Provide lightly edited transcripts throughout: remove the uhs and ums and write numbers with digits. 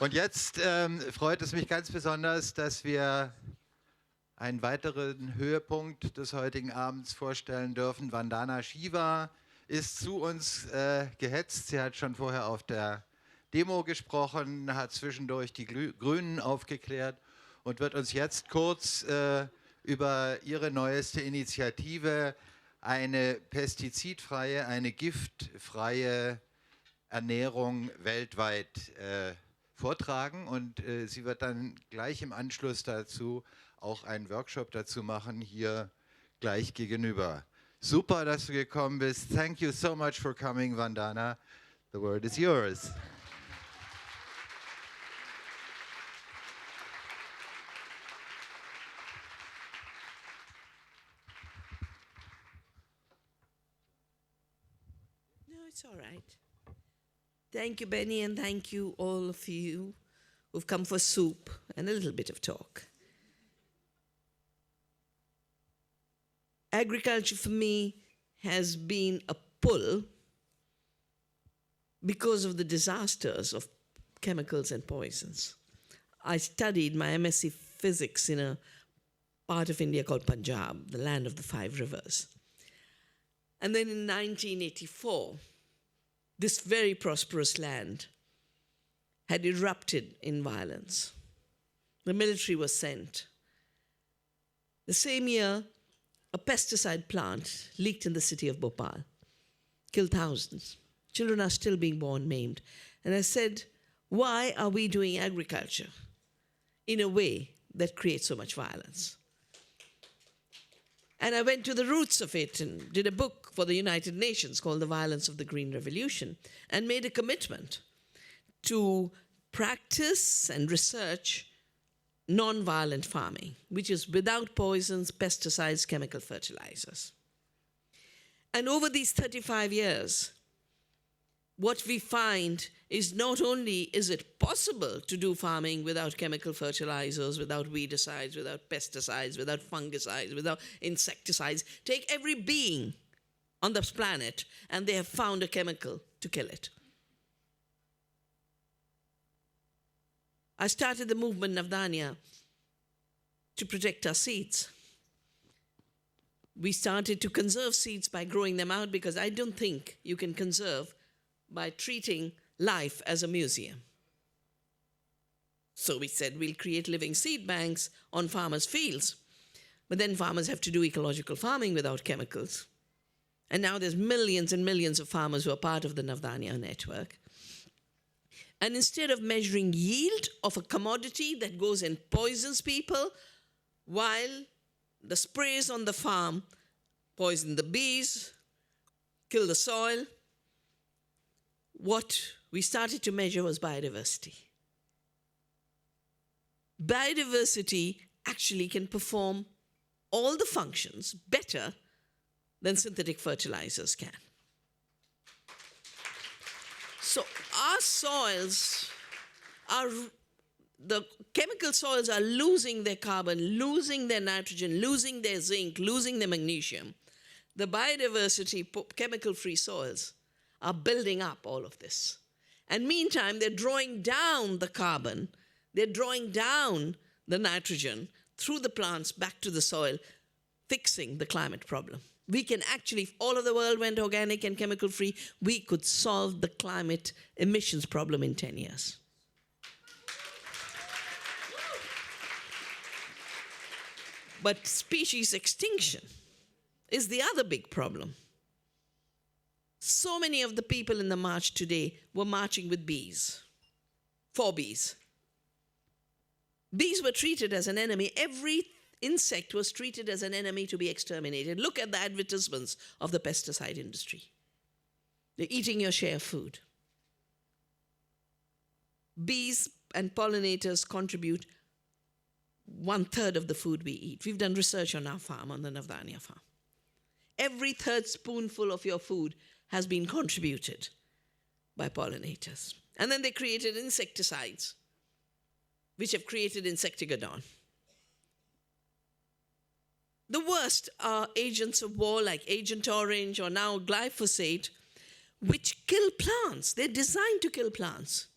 Und jetzt freut es mich ganz besonders, dass wir einen weiteren Höhepunkt des heutigen Abends vorstellen dürfen. Vandana Shiva ist zu uns gehetzt. Sie hat schon vorher auf der Demo gesprochen, hat zwischendurch die Grünen aufgeklärt und wird uns jetzt kurz über ihre neueste Initiative, eine pestizidfreie, eine giftfreie Ernährung weltweit vortragen. Und sie wird dann gleich im Anschluss dazu auch einen Workshop dazu machen, hier gleich gegenüber. Super, dass du gekommen bist. Thank you so much for coming, Vandana. The word is yours. No, it's all right. Thank you, Benny, and thank you, all of you who've come for soup and a little bit of talk. Agriculture for me has been a pull because of the disasters of chemicals and poisons. I studied my MSc Physics in a part of India called Punjab, the land of the five rivers. And then in 1984, this very prosperous land had erupted in violence. The military was sent. The same year, a pesticide plant leaked in the city of Bhopal, killed thousands. Children are still being born maimed. And I said, why are we doing agriculture in a way that creates so much violence? And I went to the roots of it and did a book for the United Nations called The Violence of the Green Revolution and made a commitment to practice and research non-violent farming, which is without poisons, pesticides, chemical fertilizers. And over these 35 years, what we find is not only is it possible to do farming without chemical fertilizers, without weedicides, without pesticides, without fungicides, without insecticides. Take every being on this planet and they have found a chemical to kill it. I started the movement Navdanya to protect our seeds. We started to conserve seeds by growing them out because I don't think you can conserve by treating life as a museum. So we said we'll create living seed banks on farmers' fields. But then farmers have to do ecological farming without chemicals. And now there's millions and millions of farmers who are part of the Navdanya network. And instead of measuring yield of a commodity that goes and poisons people, while the sprays on the farm poison the bees, kill the soil, what we started to measure was biodiversity. Biodiversity actually can perform all the functions better than synthetic fertilizers can. So our soils the chemical soils are losing their carbon, losing their nitrogen, losing their zinc, losing their magnesium. The biodiversity, chemical-free soils are building up all of this. And meantime, they're drawing down the carbon, they're drawing down the nitrogen through the plants back to the soil, fixing the climate problem. We can actually, if all of the world went organic and chemical-free, we could solve the climate emissions problem in 10 years. But species extinction is the other big problem. So many of the people in the march today were marching with bees, for bees. Bees were treated as an enemy. Every insect was treated as an enemy to be exterminated. Look at the advertisements of the pesticide industry. They're eating your share of food. Bees and pollinators contribute 1/3 of the food we eat. We've done research on our farm, on the Navdanya farm. Every third spoonful of your food has been contributed by pollinators. And then they created insecticides, which have created insectigadon. The worst are agents of war like Agent Orange or now glyphosate, which kill plants. They're designed to kill plants.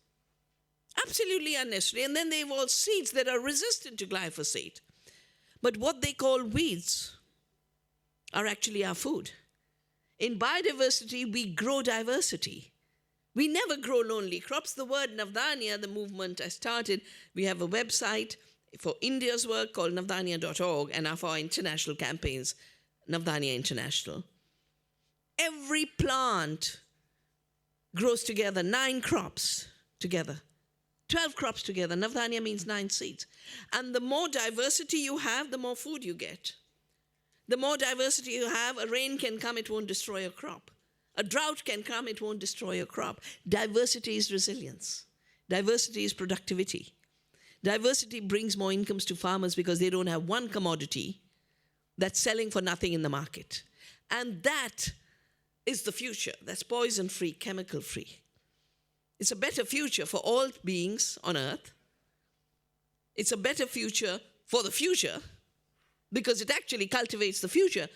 Absolutely unnecessary. And then they evolve seeds that are resistant to glyphosate. But what they call weeds are actually our food. In biodiversity, we grow diversity. We never grow lonely crops. The word Navdanya, the movement I started, we have a website for India's work called navdanya.org, and for our international campaigns, Navdanya International. Every plant grows together, 9 crops together, 12 crops together. Navdanya means 9 seeds. And the more diversity you have, the more food you get. The more diversity you have, a rain can come, it won't destroy a crop. A drought can come, it won't destroy a crop. Diversity is resilience. Diversity is productivity. Diversity brings more incomes to farmers because they don't have one commodity that's selling for nothing in the market. And that is the future. That's poison-free, chemical-free. It's a better future for all beings on earth. It's a better future for the future because it actually cultivates the future.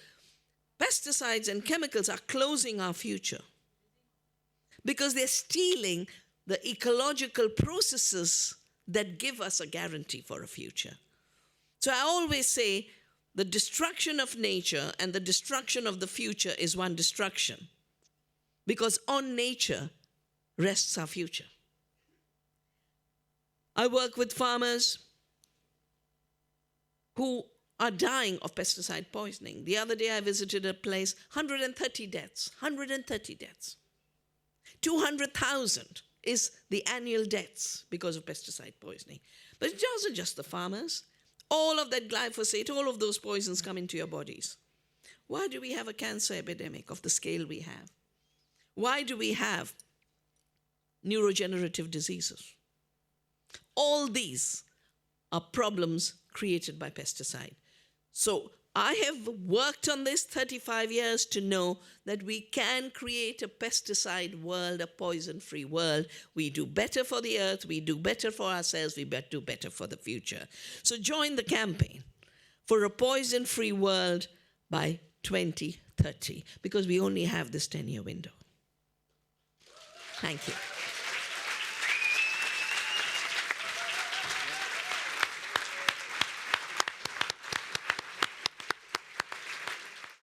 Pesticides and chemicals are closing our future because they're stealing the ecological processes that give us a guarantee for a future. So I always say the destruction of nature and the destruction of the future is one destruction because on nature rests our future. I work with farmers who are dying of pesticide poisoning. The other day I visited a place, 130 deaths. 200,000 is the annual deaths because of pesticide poisoning. But it wasn't just the farmers. All of that glyphosate, all of those poisons come into your bodies. Why do we have a cancer epidemic of the scale we have? Why do we have neurodegenerative diseases? All these are problems created by pesticide. So I have worked on this 35 years to know that we can create a pesticide world, a poison-free world. We do better for the earth, we do better for ourselves, we do better for the future. So join the campaign for a poison-free world by 2030 because we only have this 10-year window. Thank you.